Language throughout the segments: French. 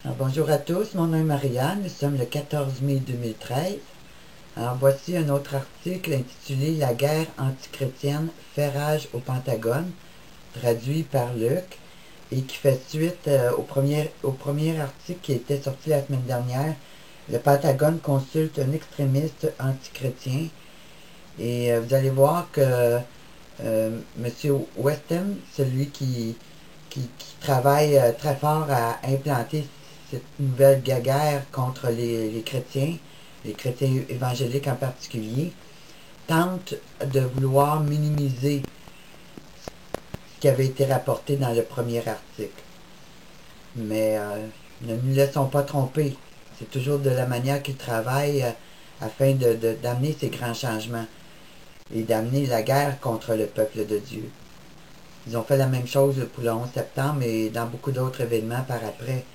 Alors, bonjour à tous, mon nom est Marianne, nous sommes le 14 mai 2013. Alors voici un autre article intitulé « La guerre antichrétienne fait rage au Pentagone », traduit par Luc, et qui fait suite au premier article qui était sorti la semaine dernière. Le Pentagone consulte un extrémiste antichrétien, et vous allez voir que M. Weston, celui qui travaille très fort à implanter cette nouvelle guerre contre les chrétiens évangéliques en particulier, tente de vouloir minimiser ce qui avait été rapporté dans le premier article. Mais ne nous laissons pas tromper. C'est toujours de la manière qu'ils travaillent afin d'amener ces grands changements et d'amener la guerre contre le peuple de Dieu. Ils ont fait la même chose pour le 11 septembre et dans beaucoup d'autres événements par après.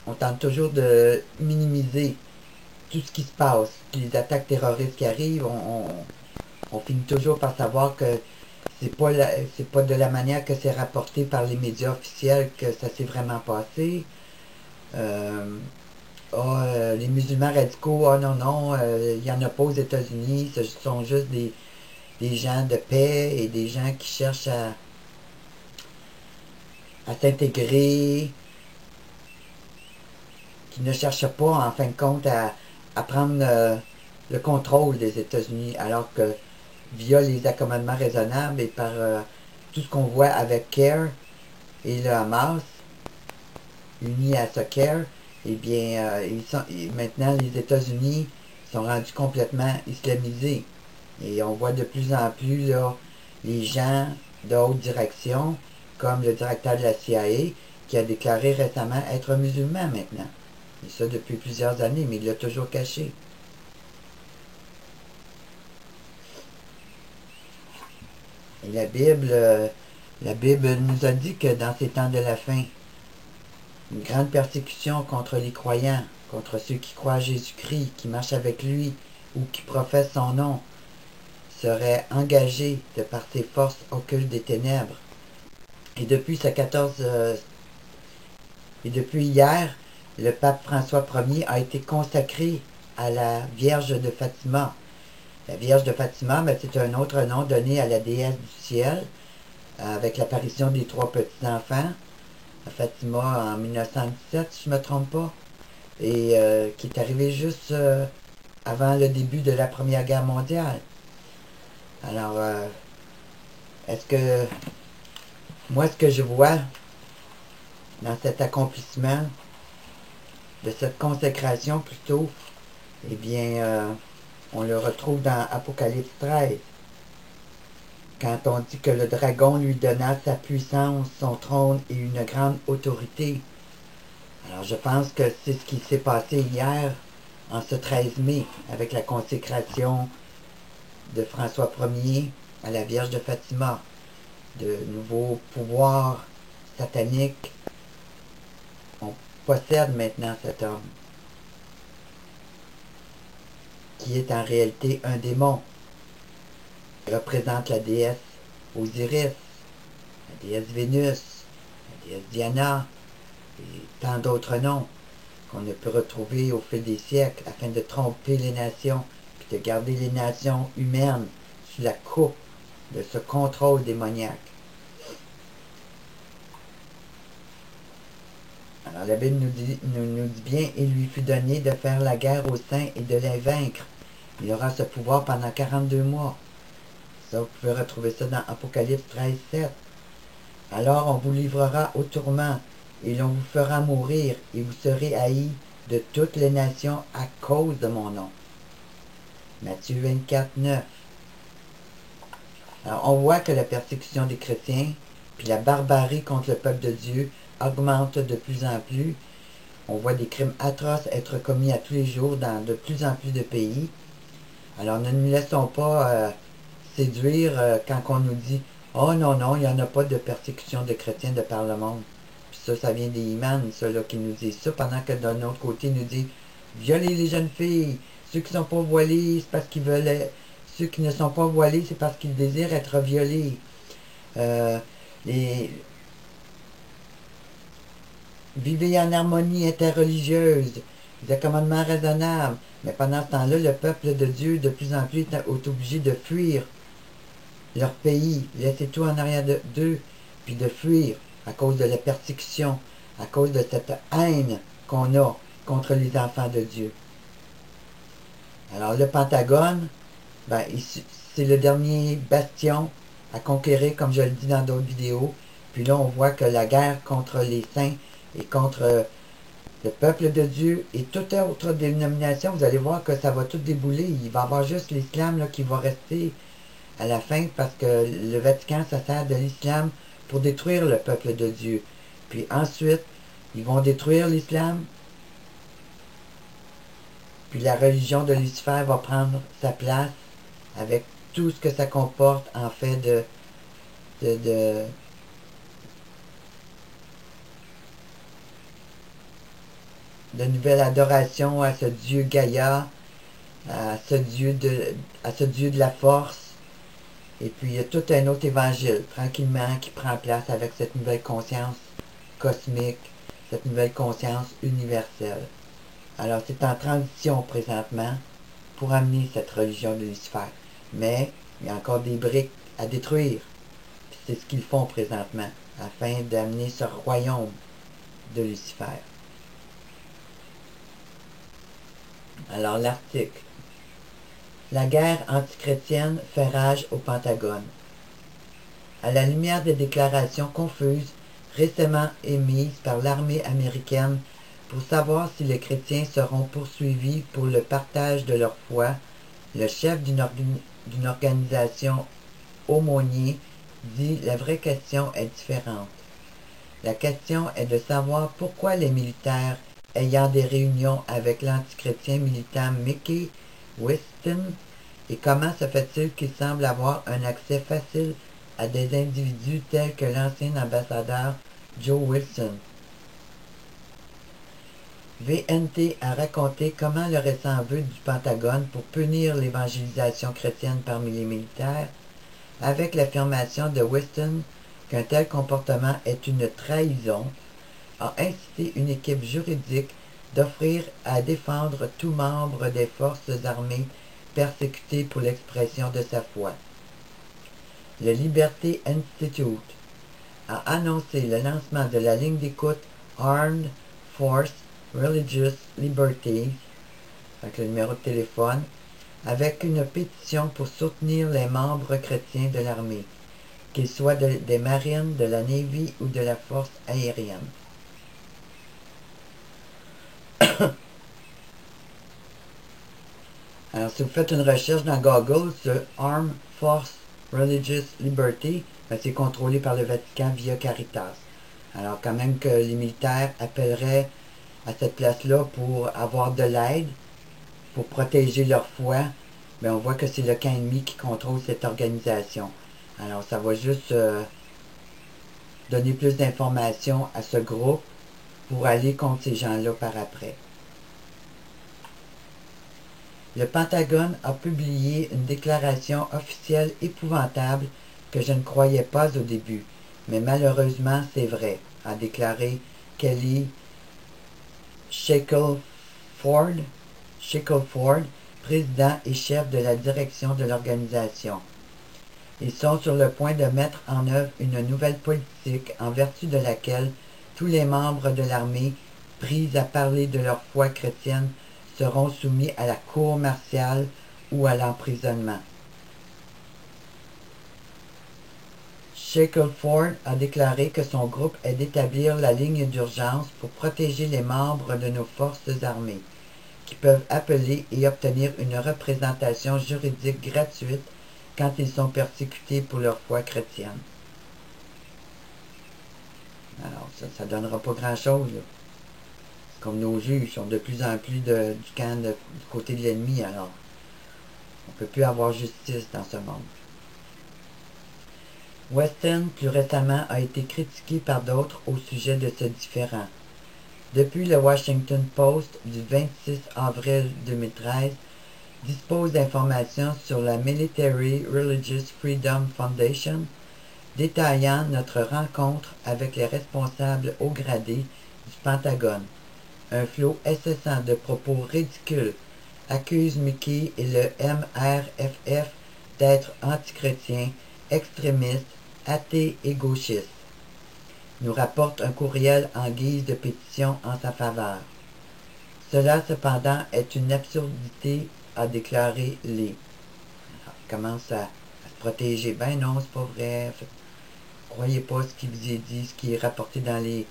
On tente toujours de minimiser tout ce qui se passe. Les attaques terroristes qui arrivent, on finit toujours par savoir que c'est pas de la manière que c'est rapporté par les médias officiels que ça s'est vraiment passé. Les musulmans radicaux, non, il n'y en a pas aux États-Unis, ce sont juste des gens de paix et des gens qui cherchent à s'intégrer, qui ne cherchent pas, en fin de compte, à prendre le contrôle des États-Unis, alors que via les accommodements raisonnables et par tout ce qu'on voit avec CARE et le Hamas, unis à ce CARE, eh bien, maintenant les États-Unis sont rendus complètement islamisés. Et on voit de plus en plus là, les gens de haute direction, comme le directeur de la CIA, qui a déclaré récemment être musulman maintenant. Et ça depuis plusieurs années, mais il l'a toujours caché. Et la Bible nous a dit que dans ces temps de la fin, une grande persécution contre les croyants, contre ceux qui croient à Jésus-Christ, qui marchent avec lui ou qui professent son nom, serait engagée de par ces forces occultes des ténèbres. Et depuis depuis hier, le pape François Ier a été consacré à la Vierge de Fatima. La Vierge de Fatima, c'est un autre nom donné à la déesse du ciel, avec l'apparition des 3 petits-enfants, à Fatima en 1917, si je ne me trompe pas, et qui est arrivé juste avant le début de la Première Guerre mondiale. Alors, ce que je vois dans cet accomplissement, de cette consécration plutôt, eh bien, on le retrouve dans Apocalypse 13, quand on dit que le dragon lui donna sa puissance, son trône et une grande autorité. Alors je pense que c'est ce qui s'est passé hier, en ce 13 mai, avec la consécration de François Ier à la Vierge de Fatima. De nouveaux pouvoirs sataniques. On possède maintenant cet homme, qui est en réalité un démon. Il représente la déesse Osiris, la déesse Vénus, la déesse Diana, et tant d'autres noms qu'on ne peut retrouver au fil des siècles afin de tromper les nations, puis de garder les nations humaines sous la coupe de ce contrôle démoniaque. Alors la Bible nous dit bien « Il lui fut donné de faire la guerre aux saints et de les vaincre. Il aura ce pouvoir pendant 42 mois. » Ça, vous pouvez retrouver ça dans Apocalypse 13, 7. « Alors on vous livrera au tourment, et l'on vous fera mourir, et vous serez haïs de toutes les nations à cause de mon nom. » Matthieu 24, 9. Alors on voit que la persécution des chrétiens, puis la barbarie contre le peuple de Dieu augmente de plus en plus. On voit des crimes atroces être commis à tous les jours dans de plus en plus de pays. Alors ne nous laissons pas séduire quand on nous dit « Oh non, il n'y en a pas de persécution de chrétiens de par le monde. » Puis ça vient des imams, ceux-là qui nous disent ça, pendant que d'un autre côté, nous dit « Violer les jeunes filles, ceux qui ne sont pas voilés, c'est parce qu'ils veulent... Ceux qui ne sont pas voilés, c'est parce qu'ils désirent être violés. » Vivez en harmonie interreligieuse, des commandements raisonnables. Mais pendant ce temps-là, le peuple de Dieu, de plus en plus, est obligé de fuir leur pays, laisser tout en arrière d'eux, puis de fuir à cause de la persécution, à cause de cette haine qu'on a contre les enfants de Dieu. Alors le Pentagone, ben, c'est le dernier bastion à conquérir, comme je le dis dans d'autres vidéos. Puis là, on voit que la guerre contre les saints et contre le peuple de Dieu et toute autre dénomination, vous allez voir que ça va tout débouler. Il va y avoir juste l'islam qui va rester à la fin, parce que le Vatican, ça sert de l'islam pour détruire le peuple de Dieu. Puis ensuite, ils vont détruire l'islam, puis la religion de Lucifer va prendre sa place avec tout ce que ça comporte en fait de nouvelle adoration à ce Dieu Gaïa, à ce Dieu de la force. Et puis il y a tout un autre évangile, tranquillement, qui prend place avec cette nouvelle conscience cosmique, cette nouvelle conscience universelle. Alors c'est en transition présentement pour amener cette religion de Lucifer. Mais il y a encore des briques à détruire. C'est ce qu'ils font présentement, afin d'amener ce royaume de Lucifer. Alors l'article. La guerre antichrétienne fait rage au Pentagone. À la lumière des déclarations confuses récemment émises par l'armée américaine pour savoir si les chrétiens seront poursuivis pour le partage de leur foi, le chef d'une organisation aumônier dit « La vraie question est différente. La question est de savoir pourquoi les militaires ayant des réunions avec l'antichrétien militant Mickey Weston et comment se fait-il qu'il semble avoir un accès facile à des individus tels que l'ancien ambassadeur Joe Wilson. VNT a raconté comment le récent vœu du Pentagone pour punir l'évangélisation chrétienne parmi les militaires, avec l'affirmation de Weston qu'un tel comportement est une trahison, a incité une équipe juridique d'offrir à défendre tout membre des forces armées persécuté pour l'expression de sa foi. Le Liberty Institute a annoncé le lancement de la ligne d'écoute Armed Forces Religious Liberties, avec le numéro de téléphone, avec une pétition pour soutenir les membres chrétiens de l'armée, qu'ils soient des marines, de la Navy ou de la force aérienne. Alors, si vous faites une recherche dans Google sur Armed Forces Religious Liberty, ben, c'est contrôlé par le Vatican via Caritas. Alors, quand même que les militaires appelleraient à cette place-là pour avoir de l'aide, pour protéger leur foi, ben, on voit que c'est le camp ennemi qui contrôle cette organisation. Alors, ça va juste donner plus d'informations à ce groupe pour aller contre ces gens-là par après. Le Pentagone a publié une déclaration officielle épouvantable que je ne croyais pas au début, mais malheureusement c'est vrai, a déclaré Kelly Shackelford, président et chef de la direction de l'organisation. Ils sont sur le point de mettre en œuvre une nouvelle politique en vertu de laquelle tous les membres de l'armée pris à parler de leur foi chrétienne seront soumis à la cour martiale ou à l'emprisonnement. Shackelford a déclaré que son groupe est d'établir la ligne d'urgence pour protéger les membres de nos forces armées, qui peuvent appeler et obtenir une représentation juridique gratuite quand ils sont persécutés pour leur foi chrétienne. Alors, ça ne donnera pas grand-chose, là. Comme nos juges sont de plus en plus du côté de l'ennemi, alors on ne peut plus avoir justice dans ce monde. Weston, plus récemment, a été critiqué par d'autres au sujet de ce différend. Depuis le Washington Post du 26 avril 2013 dispose d'informations sur la Military Religious Freedom Foundation, détaillant notre rencontre avec les responsables haut gradés du Pentagone. Un flot incessant de propos ridicules accuse Mickey et le MRFF d'être antichrétiens, extrémistes, athées et gauchistes, nous rapporte un courriel en guise de pétition en sa faveur. Cela, cependant, est une absurdité, a déclaré Lee. Alors, il commence à se protéger. Ben non, c'est pas vrai. Croyez pas ce qu'il vous est dit, ce qui est rapporté par les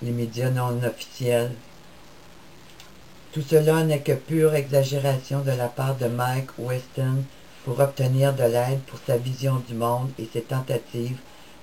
médias non officiels. Tout cela n'est que pure exagération de la part de Mike Weston pour obtenir de l'aide pour sa vision du monde et ses tentatives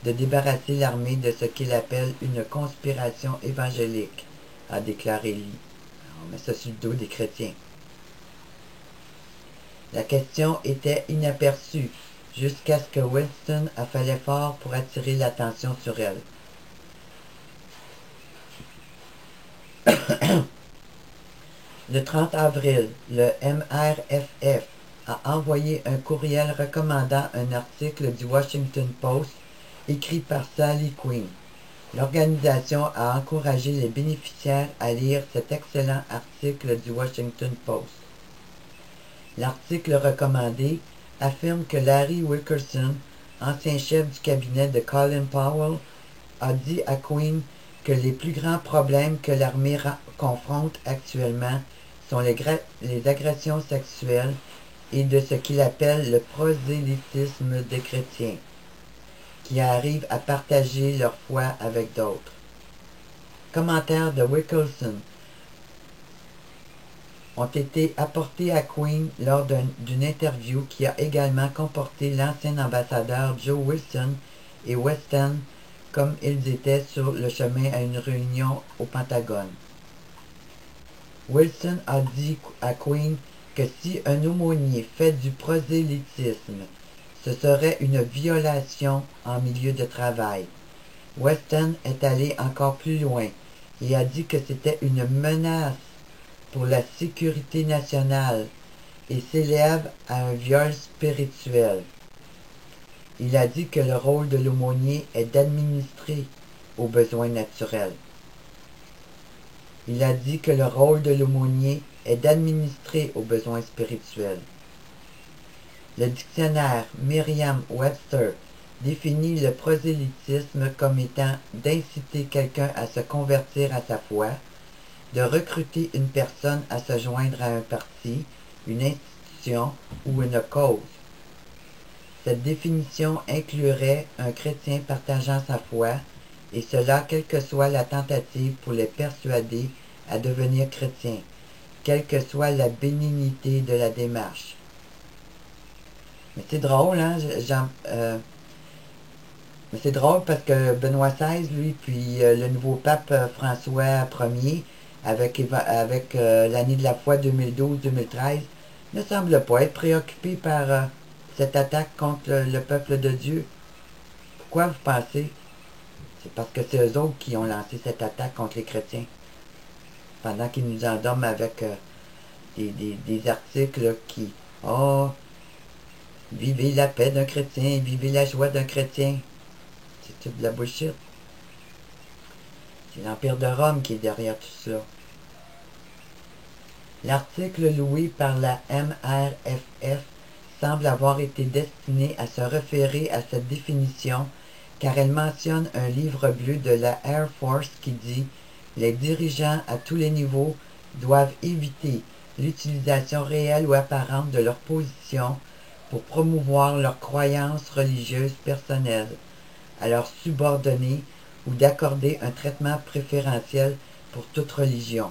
de débarrasser l'armée de ce qu'il appelle une conspiration évangélique, a déclaré Lee. On met ça sur le dos des chrétiens. La question était inaperçue jusqu'à ce que Weston a fait l'effort pour attirer l'attention sur elle. Le 30 avril, le MRFF a envoyé un courriel recommandant un article du Washington Post écrit par Sally Quinn. L'organisation a encouragé les bénéficiaires à lire cet excellent article du Washington Post. L'article recommandé affirme que Larry Wilkerson, ancien chef du cabinet de Colin Powell, a dit à Quinn que les plus grands problèmes que l'armée confronte actuellement sont les agressions sexuelles et de ce qu'il appelle le prosélytisme des chrétiens, qui arrivent à partager leur foi avec d'autres. Commentaires de Wilkerson ont été apportés à Quinn lors d'une interview qui a également comporté l'ancien ambassadeur Joe Wilson et Weston comme ils étaient sur le chemin à une réunion au Pentagone. Wilson a dit à Quinn que si un aumônier fait du prosélytisme, ce serait une violation en milieu de travail. Weston est allé encore plus loin et a dit que c'était une menace pour la sécurité nationale et s'élève à un viol spirituel. Il a dit que le rôle de l'aumônier est d'administrer aux besoins naturels. Il a dit que le rôle de l'aumônier est d'administrer aux besoins spirituels. Le dictionnaire Merriam-Webster définit le prosélytisme comme étant d'inciter quelqu'un à se convertir à sa foi, de recruter une personne à se joindre à un parti, une institution ou une cause. Cette définition inclurait un chrétien partageant sa foi, et cela quelle que soit la tentative pour les persuader à devenir chrétiens, quelle que soit la bénignité de la démarche. Mais c'est drôle, hein? Mais c'est drôle parce que Benoît XVI, lui, puis le nouveau pape François Ier, avec l'année de la foi 2012-2013, ne semblent pas être préoccupés par cette attaque contre le peuple de Dieu. Pourquoi vous pensez? C'est parce que c'est eux autres qui ont lancé cette attaque contre les chrétiens. Pendant qu'ils nous endorment avec des articles qui... Oh, vivez la paix d'un chrétien, vivez la joie d'un chrétien. C'est toute de la bullshit. C'est l'Empire de Rome qui est derrière tout ça. L'article loué par la MRFF semble avoir été destiné à se référer à cette définition car elle mentionne un livre bleu de la Air Force qui dit « Les dirigeants à tous les niveaux doivent éviter l'utilisation réelle ou apparente de leur position pour promouvoir leurs croyances religieuses personnelles à leurs subordonnés ou d'accorder un traitement préférentiel pour toute religion. »